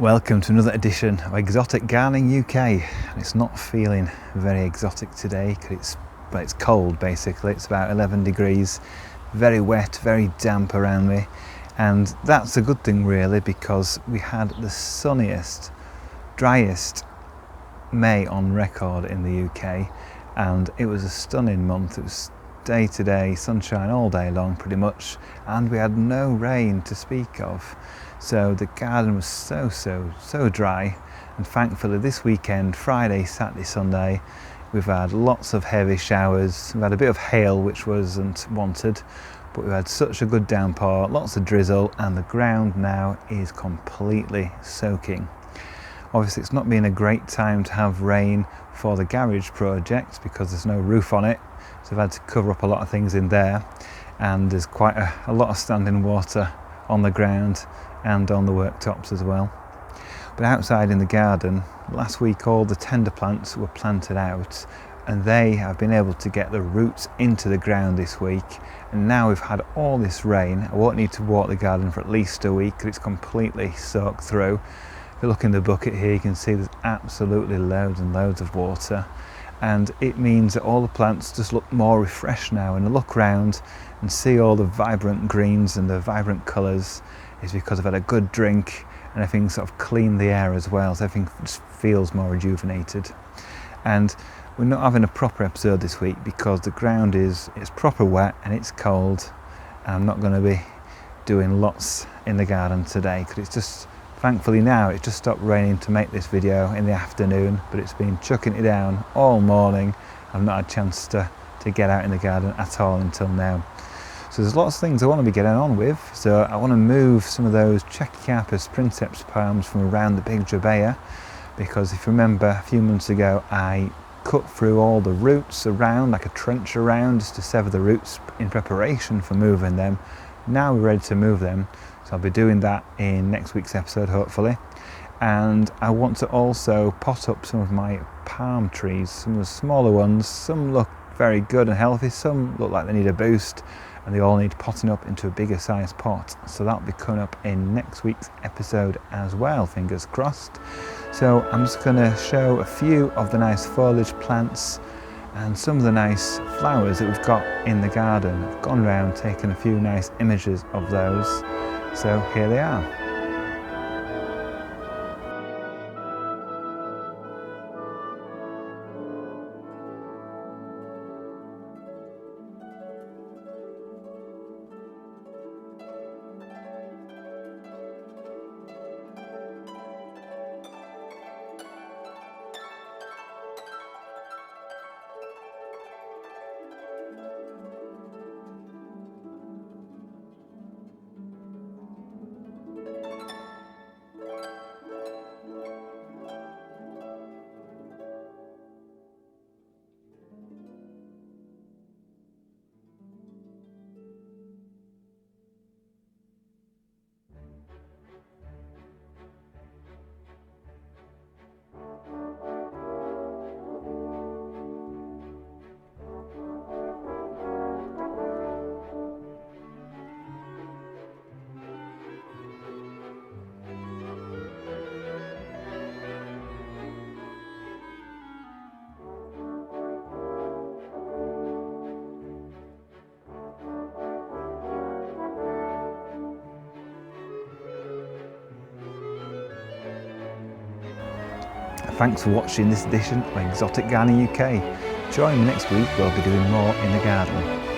Welcome to another edition of Exotic Gardening UK. And it's not feeling very exotic today because it's cold basically. It's about 11 degrees, very wet, very damp around me. And that's a good thing really, because we had the sunniest, driest May on record in the UK, and it was a stunning month. It was day to day, sunshine all day long pretty much, and we had no rain to speak of. So the garden was so dry, and thankfully this weekend, Friday, Saturday, Sunday, we've had lots of heavy showers. We've had a bit of hail, which wasn't wanted, but we've had such a good downpour, lots of drizzle, and the ground now is completely soaking. Obviously it's not been a great time to have rain for the garage project because there's no roof on it, so I've had to cover up a lot of things in there, and there's quite a lot of standing water on the ground and on the worktops as well. But outside in the garden, last week all the tender plants were planted out, and they have been able to get the roots into the ground this week. And now we've had all this rain, I won't need to water the garden for at least a week because it's completely soaked through. If you look in the bucket here, you can see there's absolutely loads and loads of water, and it means that all the plants just look more refreshed now. And I look around and see all the vibrant greens and the vibrant colours is because I've had a good drink, and everything sort of cleaned the air as well, so everything just feels more rejuvenated. And we're not having a proper episode this week because the ground it's proper wet and it's cold, and I'm not going to be doing lots in the garden today because it's just, thankfully now it's just stopped raining to make this video in the afternoon, but it's been chucking it down all morning. I've not had a chance to get out in the garden at all until now. So there's lots of things I want to be getting on with. So I want to move some of those Trachycarpus princeps palms from around the big jabea, because if you remember a few months ago I cut through all the roots around, like a trench around, just to sever the roots in preparation for moving them. Now we're ready to move them, so I'll be doing that in next week's episode hopefully. And I want to also pot up some of my palm trees, some of the smaller ones. Some look very good and healthy, some look like they need a boost, and they all need potting up into a bigger size pot. So that'll be coming up in next week's episode as well, fingers crossed. So I'm just going to show a few of the nice foliage plants and some of the nice flowers that we've got in the garden. I've gone around taking a few nice images of those, so here they are. Thanks for watching this edition of Exotic Gardening UK. Join me next week where I'll be doing more in the garden.